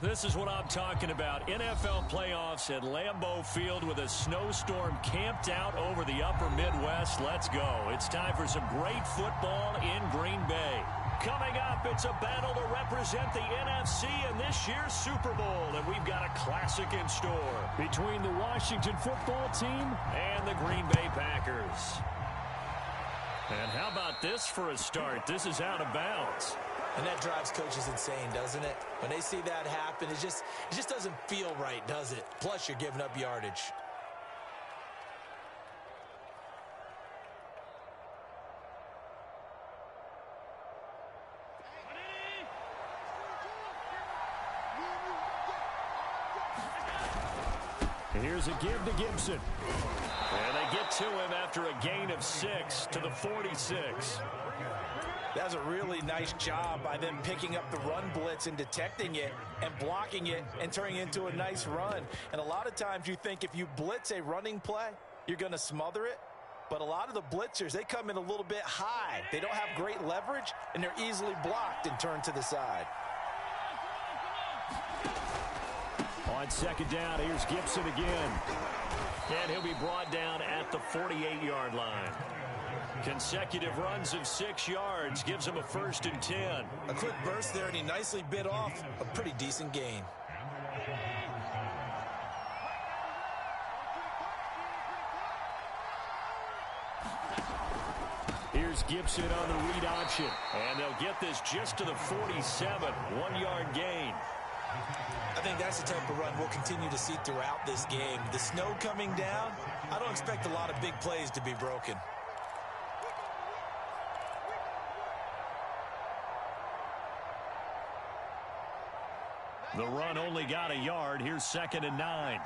This is what I'm talking about. NFL playoffs at Lambeau Field with a snowstorm camped out over the upper Midwest. Let's go. It's time for some great football in Green Bay. Coming up, it's a battle to represent the NFC in this year's Super Bowl, and we've got a classic in store between the Washington football team and the Green Bay Packers. And how about this for a start? This is out of bounds. And that drives coaches insane, doesn't it? When they see that happen, it just doesn't feel right, does it? Plus, you're giving up yardage. Here's a give to Gibson. And they get to him after a gain of 6 to the 46. That's a really nice job by them picking up the run blitz and detecting it and blocking it and turning it into a nice run. And a lot of times you think if you blitz a running play, you're going to smother it. But a lot of the blitzers, they come in a little bit high. They don't have great leverage, and they're easily blocked and turned to the side. On second down, here's Gibson again. And he'll be brought down at the 48-yard line. Consecutive runs of 6 yards gives him a 1st and 10. A quick burst there, and he nicely bit off a pretty decent gain. Here's Gibson on the read option. And they'll get this just to the 47, 1-yard gain. I think that's the type of run we'll continue to see throughout this game. The snow coming down, I don't expect a lot of big plays to be broken. The run only got a yard. Here's 2nd and 9.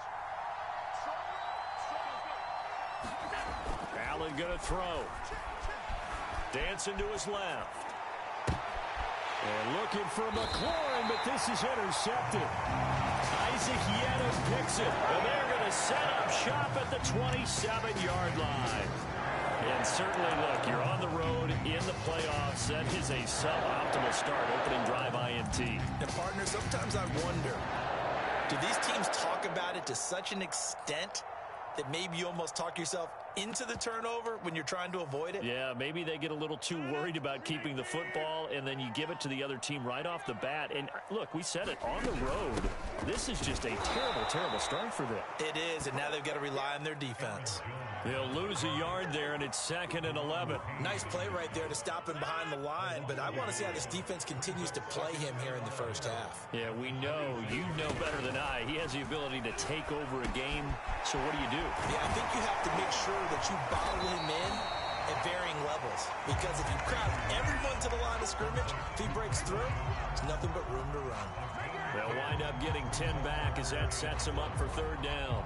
Allen going to throw. Dancing to his left. And looking for McLaurin, but this is intercepted. Isaac Yedda picks it, and they're going to set up shop at the 27-yard line. And certainly, look, you're on the road in the playoffs. That is a suboptimal start, opening drive INT. And, partner, sometimes I wonder, do these teams talk about it to such an extent that maybe you almost talk yourself into the turnover when you're trying to avoid it? Yeah, maybe they get a little too worried about keeping the football, and then you give it to the other team right off the bat. And, look, we said it, on the road, this is just a terrible, terrible start for them. It is, and now they've got to rely on their defense. They'll lose a yard there, and it's 2nd and 11. Nice play right there to stop him behind the line, but I want to see how this defense continues to play him here in the first half. Yeah, we know, you know better than I, he has the ability to take over a game, so what do you do? Yeah, I think you have to make sure that you bottle him in at varying levels, because if you crowd everyone to the line of scrimmage, if he breaks through, there's nothing but room to run. They'll wind up getting 10 back as that sets them up for 3rd down.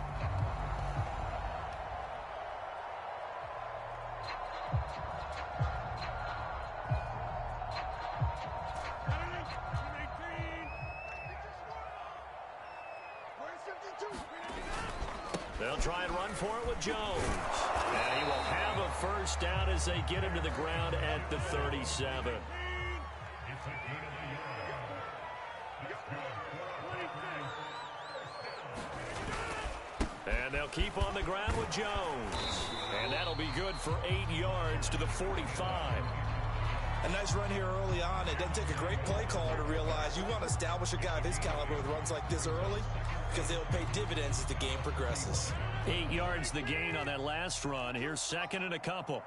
They'll try and run for it with Jones. And he will have a 1st down as they get him to the ground at the 37. And they'll keep on the ground with Jones. And that'll be good for 8 yards to the 45. A nice run here early on. It doesn't take a great play caller to realize you want to establish a guy of his caliber with runs like this early, because they'll pay dividends as the game progresses. 8 yards the gain on that last run. Here's 2nd and a couple.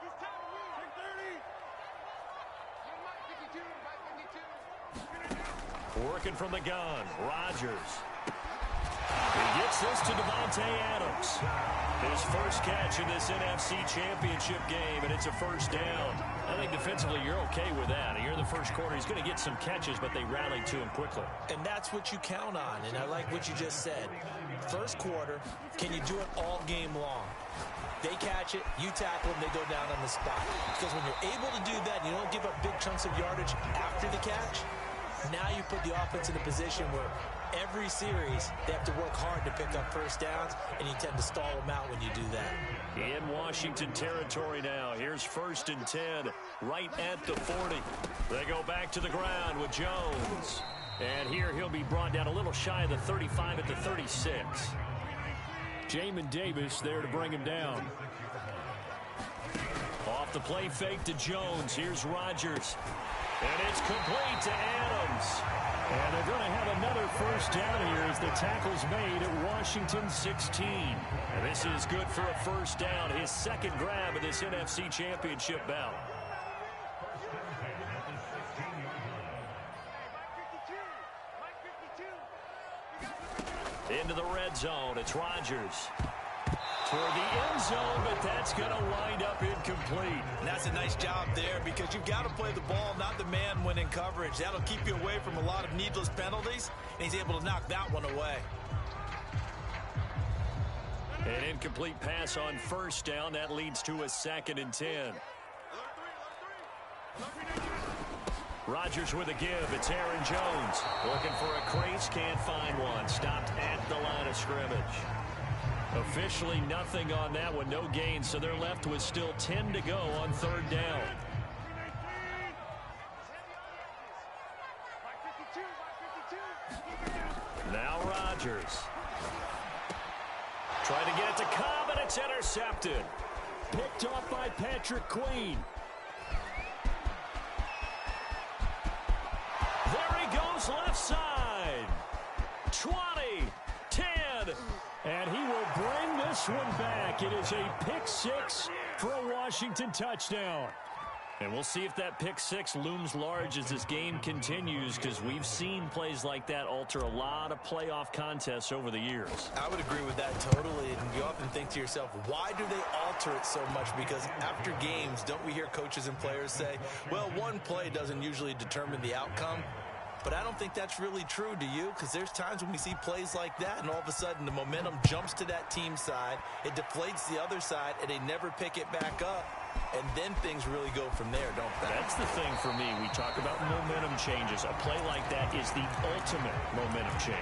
Working from the gun, Rodgers. He gets this to Devontae Adams. His first catch in this NFC Championship game, and it's a 1st down. I think defensively you're okay with that. Here in the first quarter, he's going to get some catches, but they rallied to him quickly. And that's what you count on, and I like what you just said. First quarter, can you do it all game long? They catch it, you tackle them, they go down on the spot. Because when you're able to do that, you don't give up big chunks of yardage after the catch. Now you put the offense in a position where every series they have to work hard to pick up 1st downs, and you tend to stall them out when you do that. In Washington territory now. Here's 1st and 10 right at the 40. They go back to the ground with Jones. And here he'll be brought down a little shy of the 35 at the 36. Jamin Davis there to bring him down. Off the play fake to Jones. Here's Rodgers. And it's complete to Adams. And they're going to have another first down here as the tackle's made at Washington 16. And this is good for a first down, his second grab of this NFC Championship bout. Into the red zone, it's Rodgers. Toward the end zone, but that's going to wind up incomplete. And that's a nice job there because you've got to play the ball, not the man when in coverage. That'll keep you away from a lot of needless penalties, and he's able to knock that one away. An incomplete pass on first down. That leads to a 2nd and 10. Rodgers with a give. It's Aaron Jones. Looking for a crease. Can't find one. Stopped at the line of scrimmage. Officially nothing on that one. No gain. So they're left with still 10 to go on third down. Now Rodgers. Trying to get it to Cobb, and it's intercepted. Picked off by Patrick Queen. There he goes left side. 20, 10, and he will bring this one back. It is a pick six for a Washington touchdown. And we'll see if that pick six looms large as this game continues, because we've seen plays like that alter a lot of playoff contests over the years. I would agree with that totally. And you often think to yourself, why do they alter it so much? Because after games, don't we hear coaches and players say, well, one play doesn't usually determine the outcome? But I don't think that's really true, do you? Because there's times when we see plays like that, and all of a sudden the momentum jumps to that team side, it deflates the other side, and they never pick it back up. And then things really go from there, don't they? That's the thing for me. We talk about momentum changes. A play like that is the ultimate momentum change.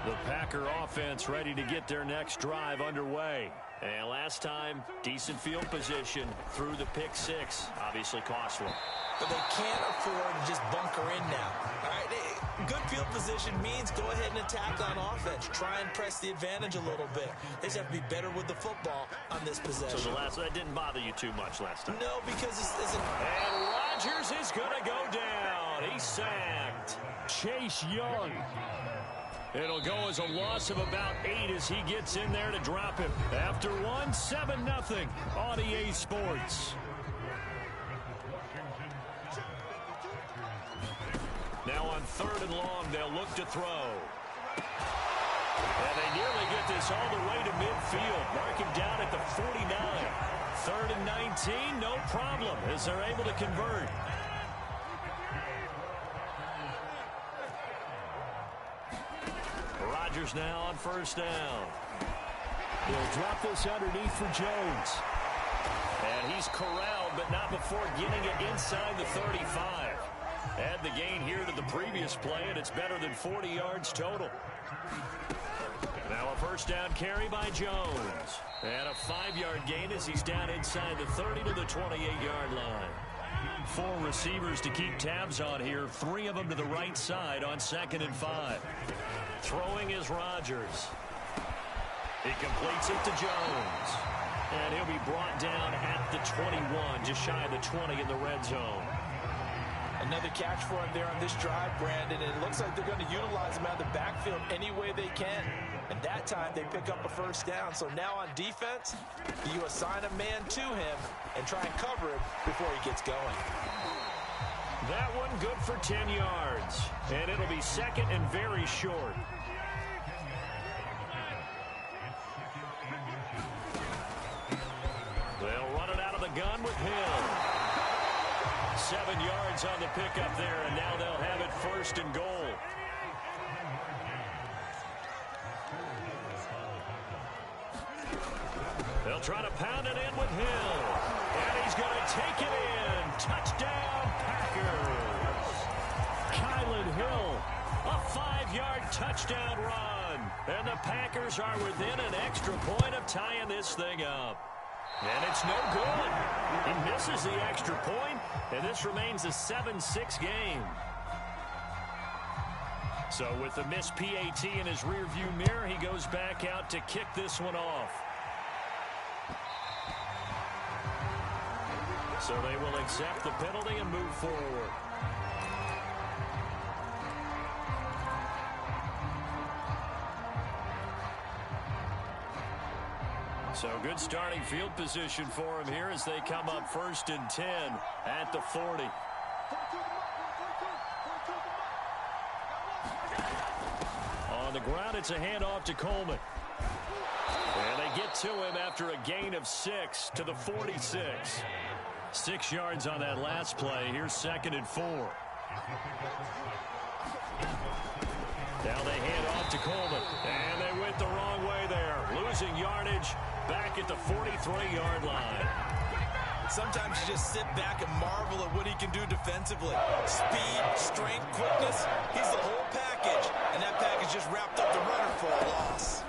The Packer offense ready to get their next drive underway. And last time, decent field position through the pick six. Obviously costly. But they can't afford to just bunker in now. All right, good field position means go ahead and attack on offense. Try and press the advantage a little bit. They just have to be better with the football on this possession. So that didn't bother you too much last time? No, because this isn't... And Rodgers is going to go down. He's sacked. Chase Young. It'll go as a loss of about 8 as he gets in there to drop him. After one, 7-0 on EA Sports. Now on 3rd and long, they'll look to throw. And they nearly get this all the way to midfield. Mark him down at the 49. 3rd and 19, no problem, as they're able to convert. Rodgers now on 1st down. He'll drop this underneath for Jones. And he's corralled, but not before getting it inside the 35. Add the gain here to the previous play, and it's better than 40 yards total. Now a 1st down carry by Jones. And a 5-yard gain as he's down inside the 30 to the 28-yard line. 4 receivers to keep tabs on here. 3 of them to the right side on 2nd and 5. Throwing is Rodgers. He completes it to Jones. And he'll be brought down at the 21, just shy of the 20 in the red zone. Another catch for him there on this drive, Brandon, and it looks like they're going to utilize him out of the backfield any way they can. And that time they pick up a 1st down. So now on defense, you assign a man to him and try and cover him before he gets going. That one good for 10 yards. And it'll be 2nd and very short. They'll run it out of the gun with Hill. 7 yards on the pickup there, and now they'll have it 1st and goal. They'll try to pound it in with Hill. And he's going to take it in. Touchdown, Packers. Kylan Hill, a 5-yard touchdown run. And the Packers are within an extra point of tying this thing up. And it's no good. He misses the extra point, and this remains a 7-6 game. So with the missed PAT in his rearview mirror, he goes back out to kick this one off. So they will accept the penalty and move forward. So good starting field position for him here as they come up 1st and 10 at the 40. On the ground, it's a handoff to Coleman. And they get to him after a gain of 6 to the 46. 6 yards on that last play. Here's 2nd and 4. Now they hand off to Coleman. And they went the wrong way there. Losing yardage back at the 43-yard line. Sometimes you just sit back and marvel at what he can do defensively. Speed, strength, quickness. He's the whole package. And that package just wrapped up the runner for a loss.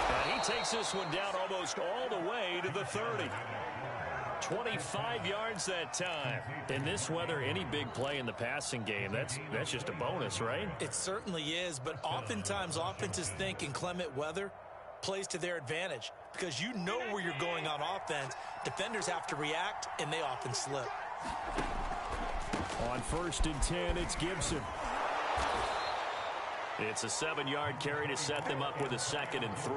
And he takes this one down almost all the way to the 30. 25 yards that time. In this weather, any big play in the passing game, that's just a bonus, right? It certainly is, but oftentimes offenses think inclement weather plays to their advantage because you know where you're going on offense. Defenders have to react, and they often slip. On 1st and 10, it's Gibson. It's a 7-yard carry to set them up with a 2nd and 3.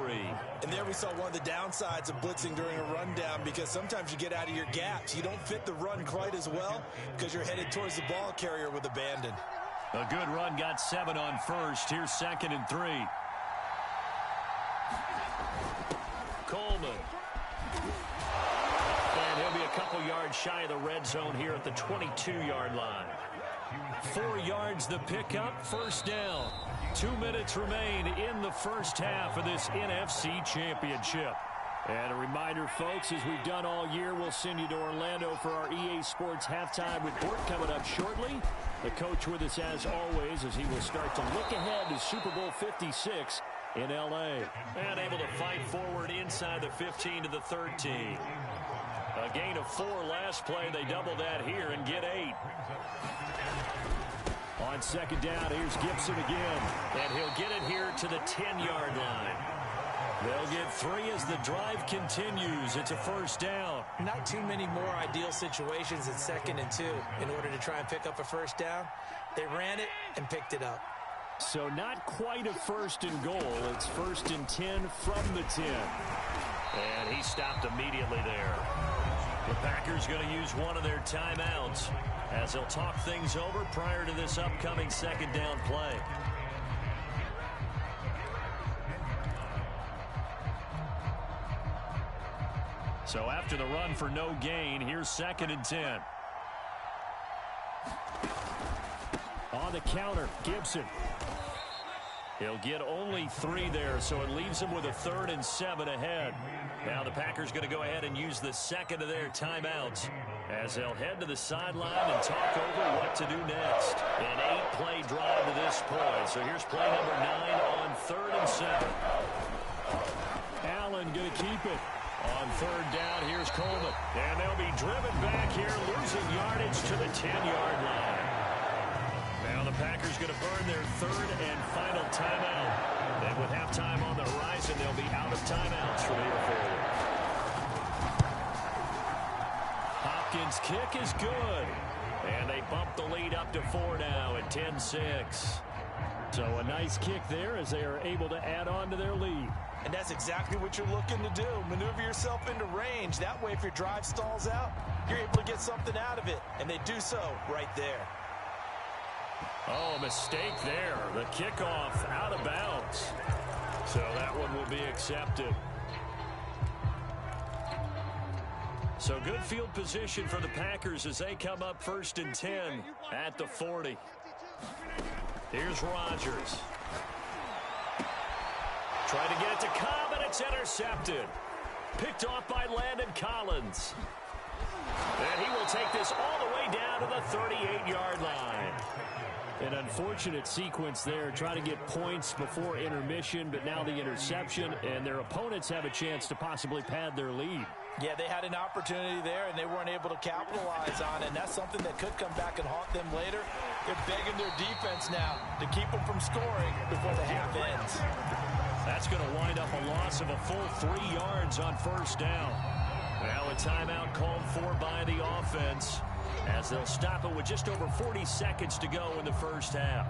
And there we saw one of the downsides of blitzing during a rundown because sometimes you get out of your gaps. You don't fit the run quite as well because you're headed towards the ball carrier with abandon. A good run got 7 on 1st. Here's 2nd and 3. Coleman. And he'll be a couple yards shy of the red zone here at the 22-yard line. 4 yards the pickup, 1st down. 2 minutes remain in the first half of this NFC Championship. And a reminder, folks, as we've done all year, we'll send you to Orlando for our EA Sports halftime report coming up shortly. The coach with us as always as he will start to look ahead to Super Bowl 56 in L.A. And able to fight forward inside the 15 to the 13. A gain of 4 last play. They double that here and get 8. On 2nd down, here's Gibson again. And he'll get it here to the 10-yard line. They'll get 3 as the drive continues. It's a 1st down. Not too many more ideal situations at 2nd and 2 in order to try and pick up a 1st down. They ran it and picked it up. So not quite a 1st and goal. It's 1st and 10 from the 10. And he stopped immediately there. The Packers going to use one of their timeouts as they'll talk things over prior to this upcoming 2nd down play. So after the run for no gain, here's 2nd and 10. On the counter, Gibson. He'll get only 3 there, so it leaves him with a 3rd and 7 ahead. Now the Packers going to go ahead and use the 2nd of their timeouts as they'll head to the sideline and talk over what to do next. An 8-play drive to this point. So here's play number 9 on 3rd and 7. Allen going to keep it. On 3rd down, here's Coleman. And they'll be driven back here, losing yardage to the 10-yard line. Now the Packers going to burn their 3rd and final timeout. And with halftime on the horizon, they'll be out of timeouts from here forward. Hopkins' kick is good. And they bump the lead up to 4 now at 10-6. So a nice kick there as they are able to add on to their lead. And that's exactly what you're looking to do. Maneuver yourself into range. That way, if your drive stalls out, you're able to get something out of it. And they do so right there. Oh, a mistake there. The kickoff out of bounds. So that one will be accepted. So good field position for the Packers as they come up 1st and 10 at the 40. Here's Rodgers. Trying to get it to Cobb, and it's intercepted. Picked off by Landon Collins. And he will take this all the way down to the 38-yard line. An unfortunate sequence there, trying to get points before intermission, but now the interception, and their opponents have a chance to possibly pad their lead. Yeah, they had an opportunity there, and they weren't able to capitalize on it, and that's something that could come back and haunt them later. They're begging their defense now to keep them from scoring before the half ends. That's going to wind up a loss of a full 3 yards on first down. Now a timeout called for by the offense, as they'll stop it with just over 40 seconds to go in the first half.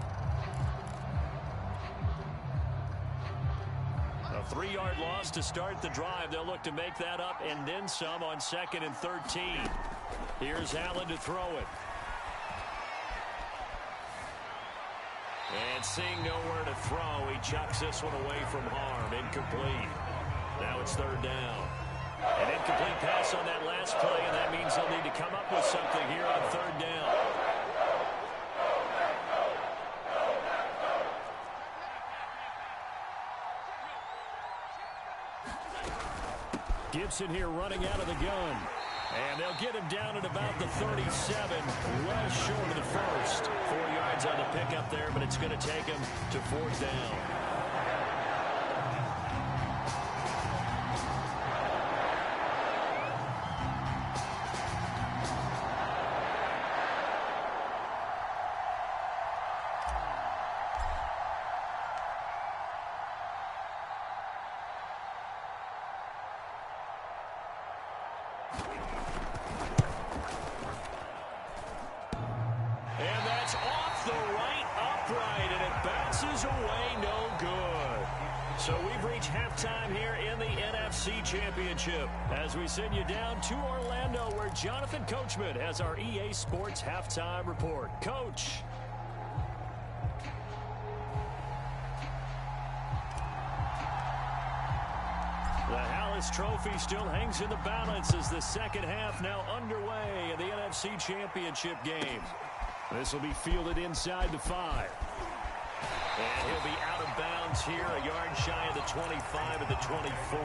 A 3-yard loss to start the drive. They'll look to make that up and then some on 2nd and 13. Here's Allen to throw it. And seeing nowhere to throw, he chucks this one away from harm. Incomplete. Now it's 3rd down. An incomplete pass on that last play, and that means they'll need to come up with something here on 3rd down. Gibson here running out of the gun. And they'll get him down at about the 37, well short of the first. 4 yards on the pickup there, but it's going to take him to 4th down. And that's off the right upright, and it bounces away, no good. So we've reached halftime here in the NFC Championship as we send you down to Orlando, where Jonathan Coachman has our EA Sports Halftime Report. Coach. The Hallis Trophy still hangs in the balance as the second half now underway in the NFC Championship game. This will be fielded inside the 5. And he'll be out of bounds here, a yard shy of the 25 of the 24.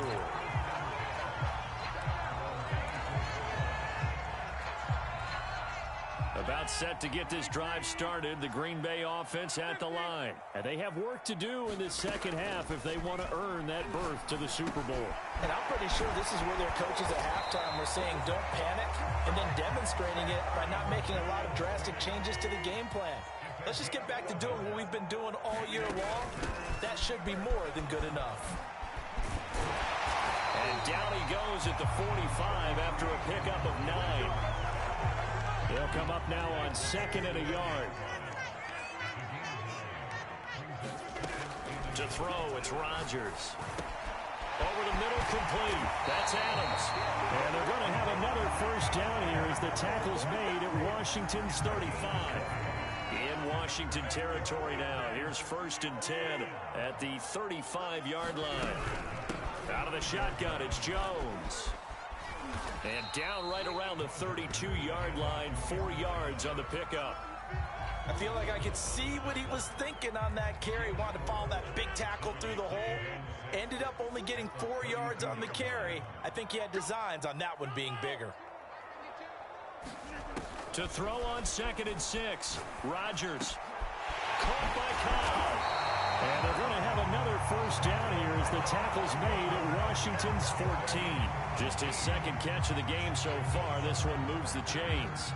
About set to get this drive started, the Green Bay offense at the line. And they have work to do in this second half if they want to earn that berth to the Super Bowl. And I'm pretty sure this is where their coaches at halftime were saying don't panic, and then demonstrating it by not making a lot of drastic changes to the game plan. Let's just get back to doing what we've been doing all year long. That should be more than good enough. And down he goes at the 45 after a pickup of 9. They'll come up now on 2nd and a yard. To throw, it's Rodgers. Over the middle, complete. That's Adams. And they're going to have another first down here as the tackle's made at Washington's 35. In Washington territory now. Here's 1st and 10 at the 35-yard line. Out of the shotgun, it's Jones. And down right around the 32-yard line, 4 yards on the pickup. I feel like I could see what he was thinking on that carry. Wanted to follow that big tackle through the hole. Ended up only getting 4 yards on the carry. I think he had designs on that one being bigger. To throw on 2nd and 6, Rodgers. Caught by Cobb. And they're going to have another first down here as the tackle's made at Washington's 14. Just his 2nd catch of the game so far. This one moves the chains.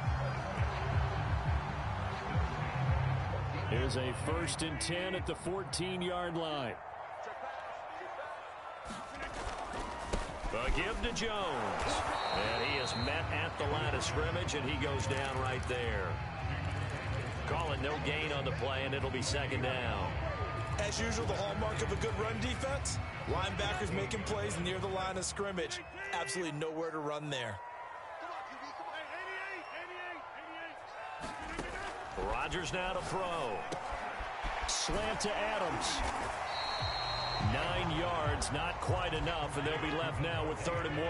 Here's a 1st and 10 at the 14-yard line. A give to Jones. And he is met at the line of scrimmage, and he goes down right there. Call it no gain on the play, and it'll be 2nd down. As usual, the hallmark of a good run defense, linebackers making plays near the line of scrimmage. Absolutely nowhere to run there. Rodgers now to throw. Slant to Adams. 9 yards, not quite enough, and they'll be left now with 3rd and 1.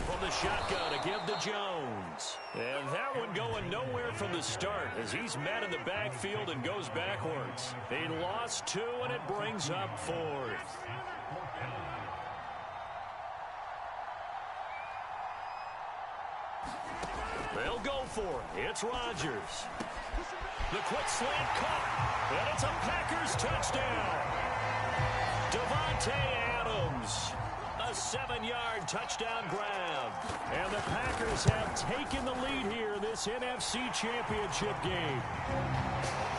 From the shotgun to give to Jones. And that one going nowhere from the start as he's met in the backfield and goes backwards. He lost 2, and it brings up 4th. They'll go for it. It's Rodgers. The quick slant caught, and it's a Packers touchdown. Devontae Adams, a 7-yard touchdown grab. And the Packers have taken the lead here in this NFC Championship game.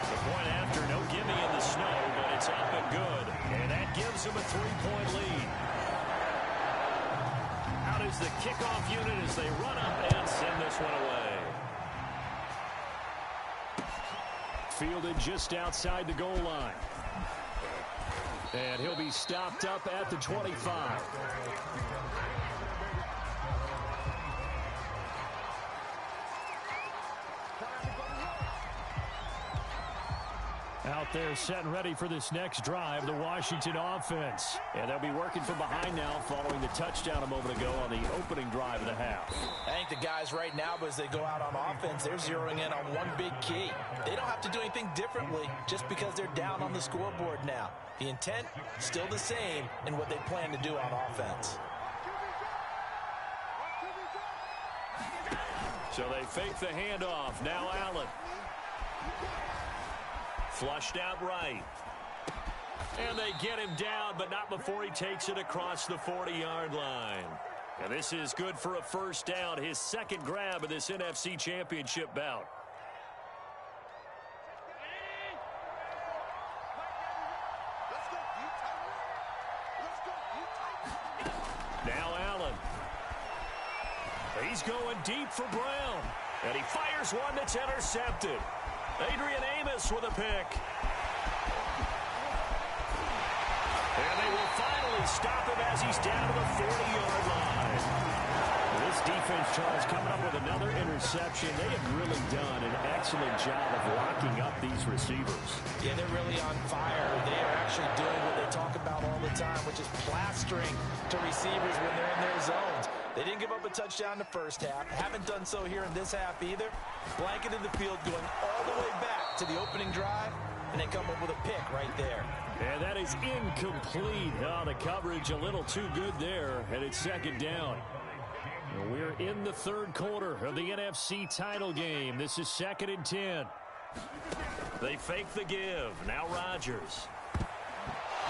The point after, no gimme in the snow, but it's up and good. And that gives them a 3-point lead. Out is the kickoff unit as they run up and send this one away. Fielded just outside the goal line. And he'll be stopped up at the 25. Out there set and ready for this next drive, the Washington offense. And they'll be working from behind now following the touchdown a moment ago on the opening drive of the half. I think the guys right now, as they go out on offense, they're zeroing in on one big key. They don't have to do anything differently just because they're down on the scoreboard now. The intent, still the same in what they plan to do on offense. So they fake the handoff. Now Allen. Flushed out right. And they get him down, but not before he takes it across the 40-yard line. And this is good for a first down, his second grab of this NFC Championship bout. Now Allen. He's going deep for Brown. And he fires one that's intercepted. Adrian Amos with a pick. And they will finally stop him as he's down to the 40-yard line. This defense, Charles, coming up with another interception. They have really done an excellent job of locking up these receivers. Yeah, they're really on fire. They are actually doing what they talk about all the time, which is plastering to receivers when they're in their zones. They didn't give up a touchdown in the first half. Haven't done so here in this half either. Blanketed the field going all the way back to the opening drive, and they come up with a pick right there. And that is incomplete. Oh, the coverage a little too good there, and it's second down. We're in the third quarter of the NFC title game. This is 2nd and 10. They fake the give. Now Rodgers.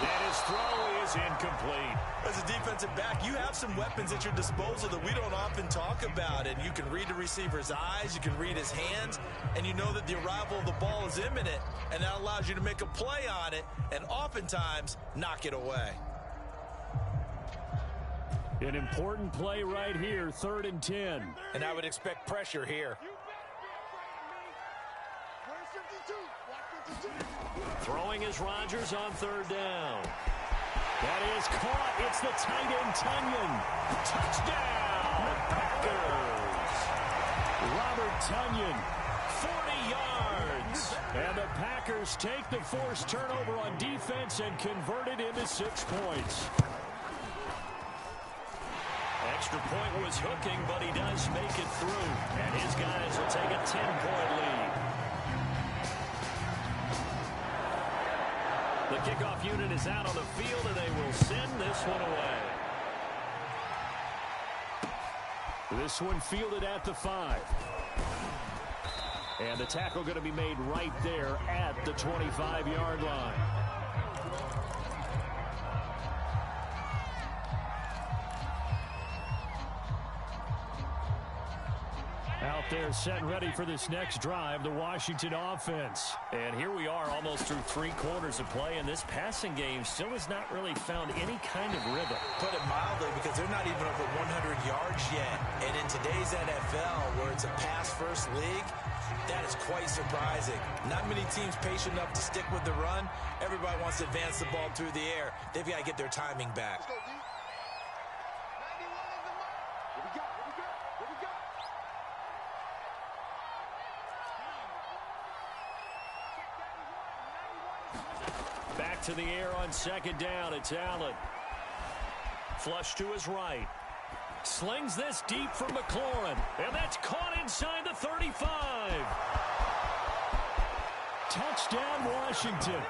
And his throw is incomplete. As a defensive back, you have some weapons at your disposal that we don't often talk about. And you can read the receiver's eyes, you can read his hands, and you know that the arrival of the ball is imminent. And that allows you to make a play on it and oftentimes knock it away. An important play right here, 3rd and 10. And I would expect pressure here. Throwing is Rodgers on 3rd down. That is caught. It's the tight end, Tunyon. Touchdown, Packers. Robert Tunyon, 40 yards. And the Packers take the forced turnover on defense and convert it into 6 points. Extra point was hooking, but he does make it through. And his guys will take a 10-point lead. The kickoff unit is out on the field, and they will send this one away. This one fielded at the 5. And the tackle going to be made right there at the 25-yard line. Out there set and ready for this next drive, the Washington offense. And here we are almost through 3 quarters of play, and this passing game still has not really found any kind of rhythm. Put it mildly, because they're not even over 100 yards yet. And in today's NFL, where it's a pass-first league, that is quite surprising. Not many teams patient enough to stick with the run. Everybody wants to advance the ball through the air. They've got to get their timing back. Back to the air on 2nd down. It's Allen. Flush to his right. Slings this deep for McLaurin. And that's caught inside the 35. Touchdown, Washington.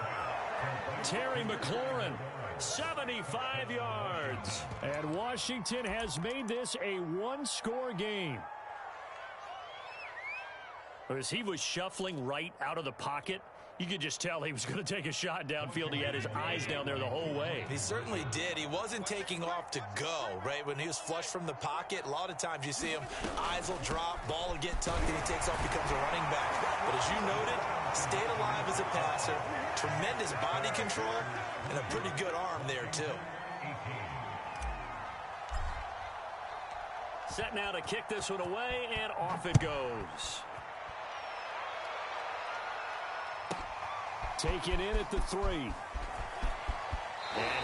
Terry McLaurin, 75 yards. And Washington has made this a one-score game. As he was shuffling right out of the pocket, you could just tell he was going to take a shot downfield. He had his eyes down there the whole way. He certainly did. He wasn't taking off to go, right? When he was flush from the pocket, a lot of times you see him, eyes will drop, ball will get tucked, and he takes off, becomes a running back. But as you noted, stayed alive as a passer, tremendous body control, and a pretty good arm there, too. Set now to kick this one away, and off it goes. Taken in at the 3. And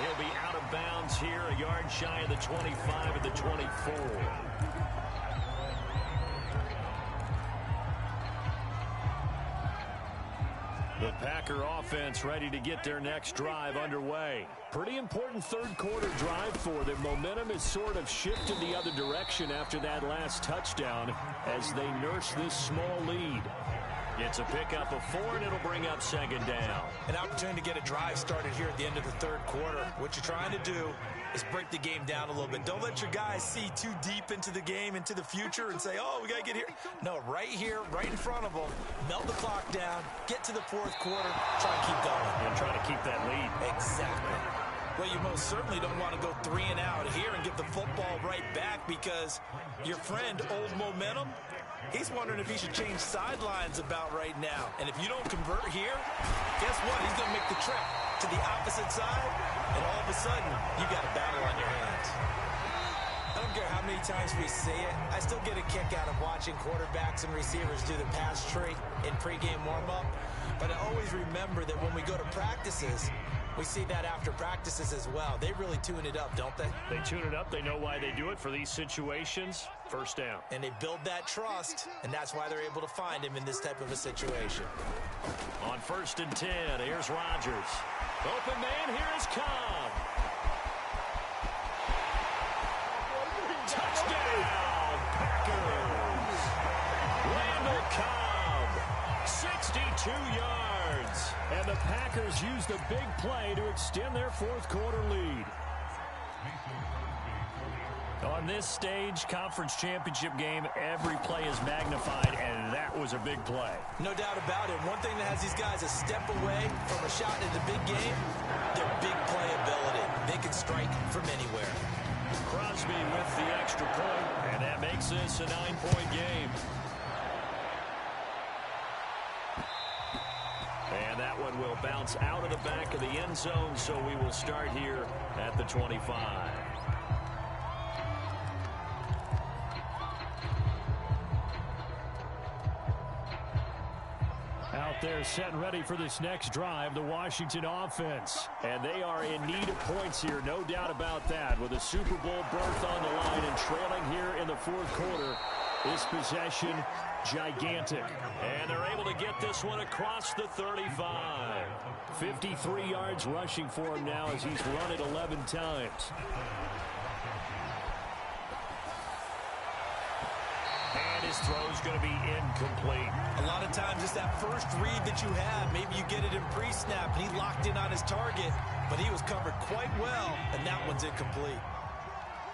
he'll be out of bounds here, a yard shy of the 25 at the 24. The Packer offense ready to get their next drive underway. Pretty important third quarter drive for them. Momentum has sort of shifted the other direction after that last touchdown as they nurse this small lead. It's a pickup of 4, and it'll bring up second down. An opportunity to get a drive started here at the end of the third quarter. What you're trying to do is break the game down a little bit. Don't let your guys see too deep into the game, into the future, and say, oh, we got to get here. No, right here, right in front of them, melt the clock down, get to the fourth quarter, try and keep going. And try to keep that lead. Exactly. Well, you most certainly don't want to go 3 and out here and get the football right back because your friend, Old Momentum, he's wondering if he should change sidelines about right now. And if you don't convert here, guess what? He's going to make the trip to the opposite side, and all of a sudden, you got a battle on your hands. I don't care how many times we see it. I still get a kick out of watching quarterbacks and receivers do the pass tree in pregame warm-up. But I always remember that when we go to practices, we see that after practices as well. They really tune it up, don't they? They tune it up. They know why they do it for these situations. First down. And they build that trust, and that's why they're able to find him in this type of a situation. On 1st and 10, here's Rodgers. Open man, here is Cobb. Touchdown, Packers. Randall Cobb, 62 yards. And the Packers use the big play to extend their fourth quarter lead. On this stage, conference championship game, every play is magnified, and that was a big play. No doubt about it. One thing that has these guys a step away from a shot in the big game, their big play ability. They can strike from anywhere. Crosby with the extra point, and that makes this a 9-point game. And that one will bounce out of the back of the end zone, so we will start here at the 25. Out there set and ready for this next drive, the Washington offense. And they are in need of points here, no doubt about that. With a Super Bowl berth on the line and trailing here in the fourth quarter, this possession gigantic. And they're able to get this one across the 35. 53 yards rushing for him now as he's run it 11 times. And his throw's going to be incomplete. A lot of times it's that first read that you have. Maybe you get it in pre-snap, and he locked in on his target, but he was covered quite well, and that one's incomplete.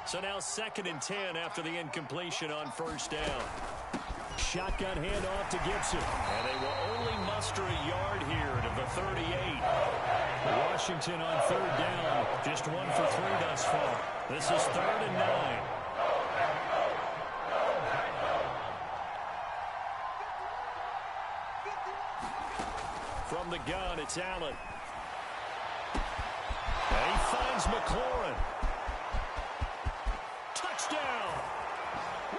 So now 2nd and 10 after the incompletion on first down. Shotgun handoff to Gibson. And they will only muster a yard here to the 38. Washington on 3rd down. Just 1 for 3 thus far. This is 3rd and 9. From the gun, it's Allen. And he finds McLaurin. Touchdown!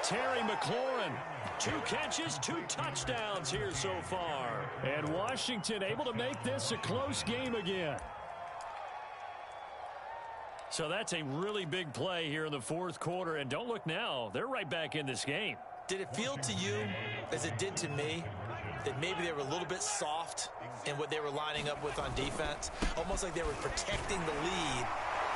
Terry McLaurin. 2 catches, 2 touchdowns here so far. And Washington able to make this a close game again. So that's a really big play here in the fourth quarter. And don't look now, they're right back in this game. Did it feel to you, as it did to me, that maybe they were a little bit soft in what they were lining up with on defense? Almost like they were protecting the lead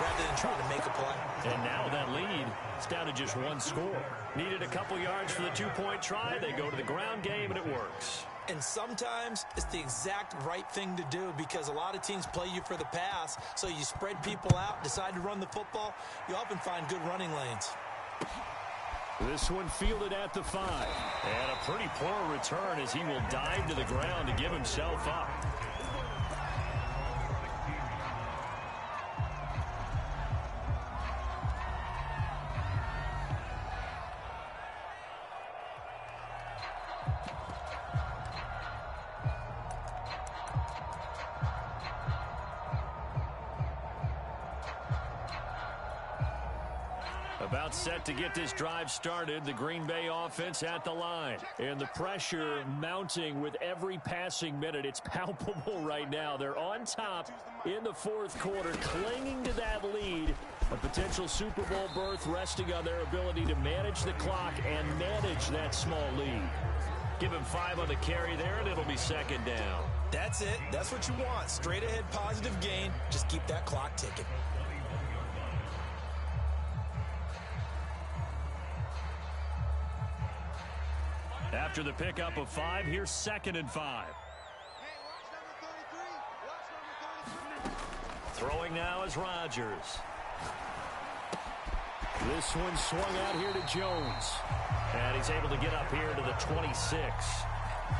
rather than trying to make a play. And now that lead is down to just one score. Needed a couple yards for the two-point try. They go to the ground game, and it works. And sometimes it's the exact right thing to do because a lot of teams play you for the pass, so you spread people out, decide to run the football. You often find good running lanes. This one fielded at the 5. And a pretty poor return as he will dive to the ground to give himself up. About set to get this drive started. The Green Bay offense at the line. And the pressure mounting with every passing minute. It's palpable right now. They're on top in the fourth quarter, clinging to that lead. A potential Super Bowl berth resting on their ability to manage the clock and manage that small lead. Give him 5 on the carry there, and it'll be second down. That's it. That's what you want. Straight ahead positive gain. Just keep that clock ticking. After the pickup of 5, here's 2nd and 5. Throwing now is Rodgers. This one swung out here to Jones. And he's able to get up here to the 26.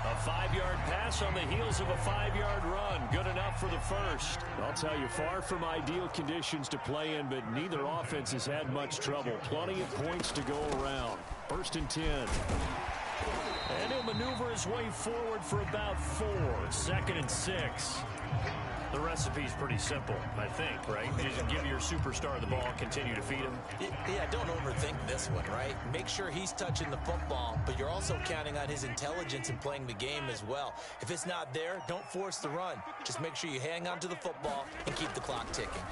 A 5-yard pass on the heels of a 5-yard run. Good enough for the first. I'll tell you, far from ideal conditions to play in, but neither offense has had much trouble. Plenty of points to go around. 1st and 10. And he'll maneuver his way forward for about 4. 2nd and 6. The recipe's pretty simple, I think, right? You just give your superstar the ball, continue to feed him. Yeah, don't overthink this one, right? Make sure he's touching the football, but you're also counting on his intelligence in playing the game as well. If it's not there, don't force the run. Just make sure you hang on to the football and keep the clock ticking.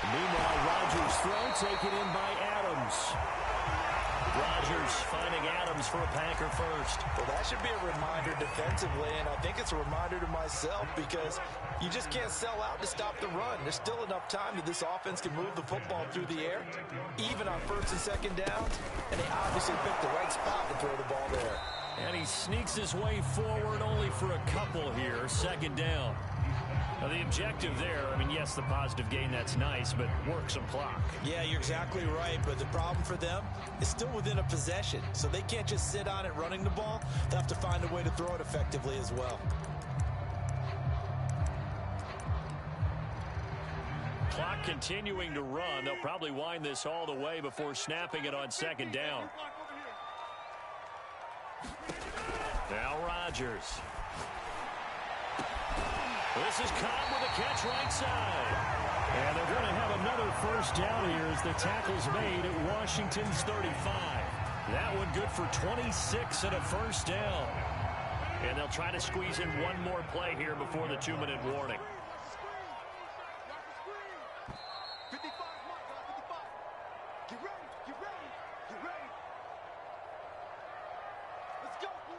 Meanwhile, Rodgers' throw taken in by Adams. Rodgers finding Adams for a Packer first. Well, that should be a reminder defensively, and I think it's a reminder to myself because you just can't sell out to stop the run. There's still enough time that this offense can move the football through the air, even on 1st and 2nd downs, and they obviously picked the right spot to throw the ball there. And he sneaks his way forward only for a couple here. 2nd down. Now, the objective there, I mean, yes, the positive gain, that's nice, but work some clock. Yeah, you're exactly right, but the problem for them is still within a possession, so they can't just sit on it running the ball. They'll have to find a way to throw it effectively as well. Clock continuing to run. They'll probably wind this all the way before snapping it on 2nd down. Now Rodgers. This is Cobb with a catch right side. And they're going to have another first down here as the tackle's made at Washington's 35. That one good for 26 and a first down. And they'll try to squeeze in one more play here before the 2-minute warning.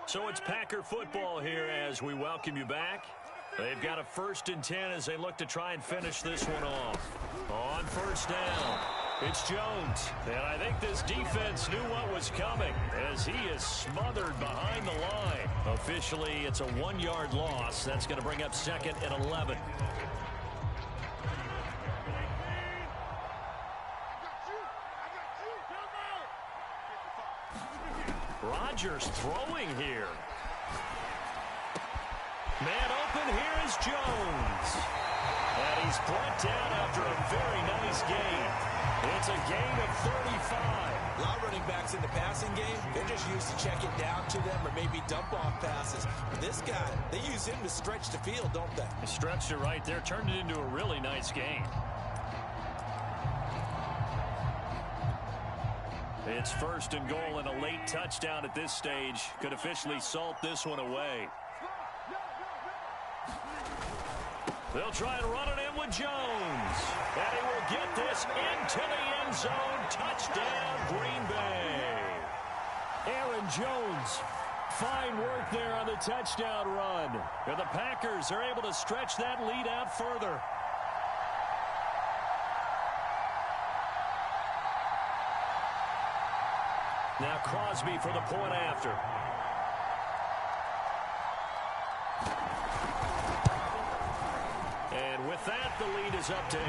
So it's Packer football here as we welcome you back. They've got a 1st and 10 as they look to try and finish this one off. On 1st down, it's Jones. And I think this defense knew what was coming as he is smothered behind the line. Officially, it's a 1-yard loss. That's going to bring up 2nd and 11. Rodgers throwing here. Man open, here is Jones. And he's brought down after a very nice gain. It's a gain of 35. A lot of running backs in the passing game, they're just used to check it down to them or maybe dump off passes. But this guy, they use him to stretch the field, don't they? He stretched it right there, turned it into a really nice gain. It's 1st and goal and a late touchdown at this stage. Could officially salt this one away. They'll try and run it in with Jones. And he will get this into the end zone. Touchdown, Green Bay. Aaron Jones. Fine work there on the touchdown run. And the Packers are able to stretch that lead out further. Now Crosby for the point after. And with that, the lead is up to 8.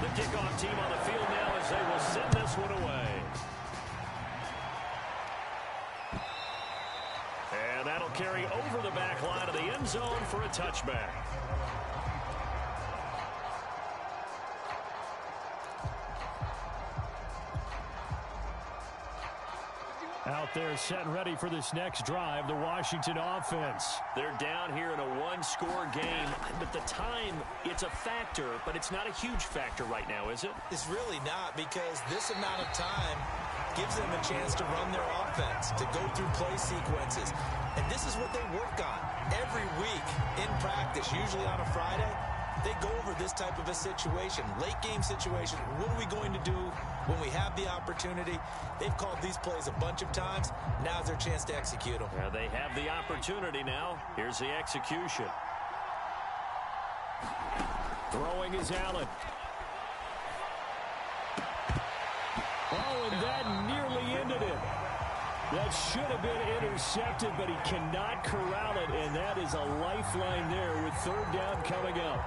The kickoff team on the field now as they will send this one away. And that'll carry over the back line of the end zone for a touchback. Out there set and ready for this next drive, the Washington offense. They're down here in a one-score game, but the time, it's a factor, but it's not a huge factor right now, is it? It's really not, because this amount of time gives them a chance to run their offense, to go through play sequences. And this is what they work on every week in practice, usually on a Friday. They go over this type of a situation, late game situation. What are we going to do when we have the opportunity? They've called these plays a bunch of times. Now's their chance to execute them. Yeah, they have the opportunity now. Here's the execution. Throwing is Allen. Oh, and that nearly ended it. That should have been intercepted, but he cannot corral it, and that is a lifeline there with third down coming up.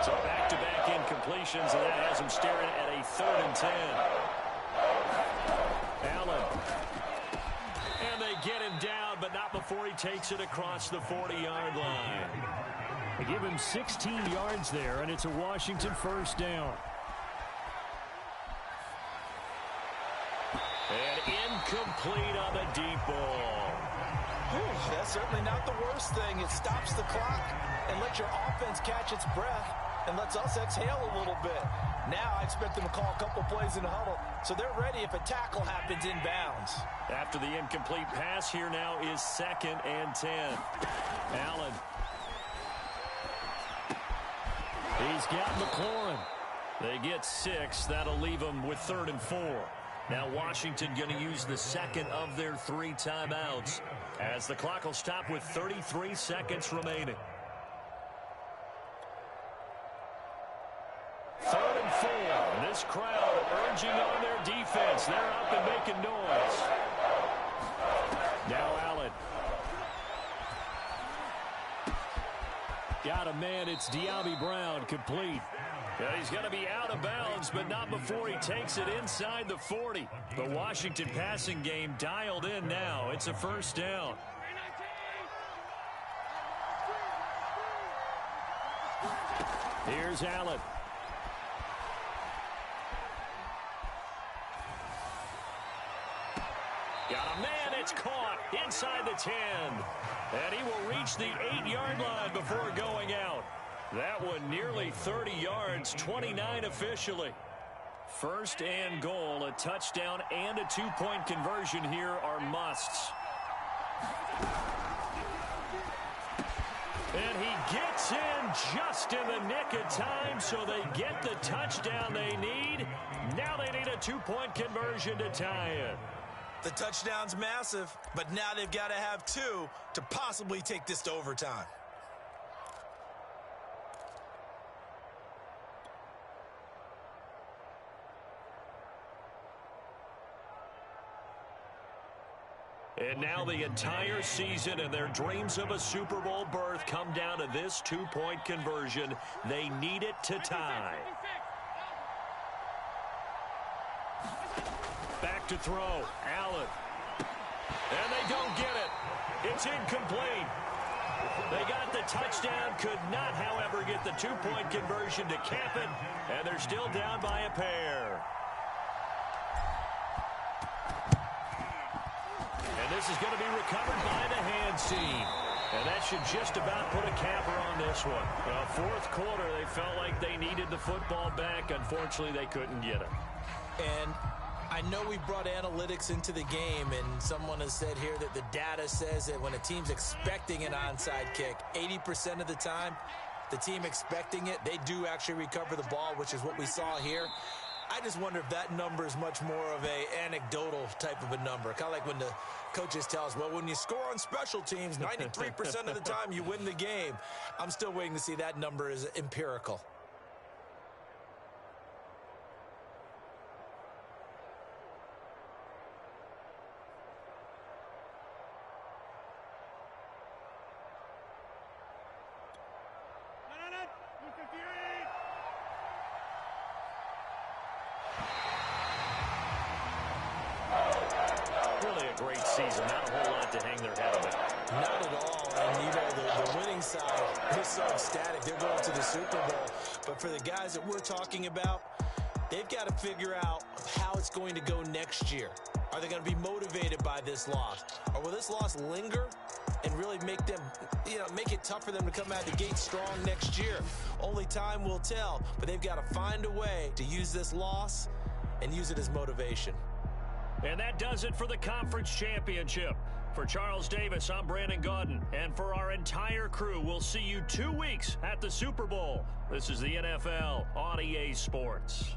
So back-to-back incompletions, and that has him staring at a 3rd and 10. Allen. And they get him down, but not before he takes it across the 40-yard line. They give him 16 yards there, and it's a Washington first down. And incomplete on the deep ball. That's certainly not the worst thing. It stops the clock and lets your offense catch its breath and lets us exhale a little bit. Now I expect them to call a couple plays in the huddle, so they're ready if a tackle happens inbounds. After the incomplete pass, here now is 2nd and 10. Allen. He's got McLaurin. They get 6. That'll leave them with 3rd and 4. Now Washington going to use the second of their 3 timeouts as the clock will stop with 33 seconds remaining. 3rd and 4. This crowd urging on their defense. They're up and making noise. Now Allen. Got a man. It's De'Ami Brown, complete. Yeah, he's going to be out of bounds, but not before he takes it inside the 40. The Washington passing game dialed in now. It's a first down. Here's Allen. Got a man. It's caught inside the 10. And he will reach the 8-yard line before going out. That one nearly 30 yards, 29 officially. 1st and goal, a touchdown and a 2-point conversion here are musts. And he gets in just in the nick of time, so they get the touchdown they need. Now they need a 2-point conversion to tie it. The touchdown's massive, but now they've got to have 2 to possibly take this to overtime. And now the entire season and their dreams of a Super Bowl berth come down to this 2-point conversion. They need it to tie. Back to throw. Allen. And they don't get it. It's incomplete. They got the touchdown, could not, however, get the 2-point conversion to cap it, and they're still down by a pair. And this is going to be recovered by the hands team. And that should just about put a capper on this one. Well, 4th quarter, they felt like they needed the football back. Unfortunately, they couldn't get it. And I know we brought analytics into the game, and someone has said here that the data says that when a team's expecting an onside kick, 80% of the time, the team expecting it, they do actually recover the ball, which is what we saw here. I just wonder if that number is much more of a anecdotal type of a number. Kind of like when the coaches tell us, well, when you score on special teams, 93% of the time you win the game. I'm still waiting to see that number is empirical. Really a great season. Not a whole lot to hang their head about. Not at all. And, you know, the winning side is so ecstatic. They're going to the Super Bowl. But for the guys that we're talking about, they've got to figure out how it's going to go next year. Are they going to be motivated by this loss? Or will this loss linger and really make them, make it tough for them to come out the gate strong next year? Only time will tell. But they've got to find a way to use this loss and use it as motivation. And that does it for the conference championship. For Charles Davis, I'm Brandon Gaudin. And for our entire crew, we'll see you 2 weeks at the Super Bowl. This is the NFL on EA Sports.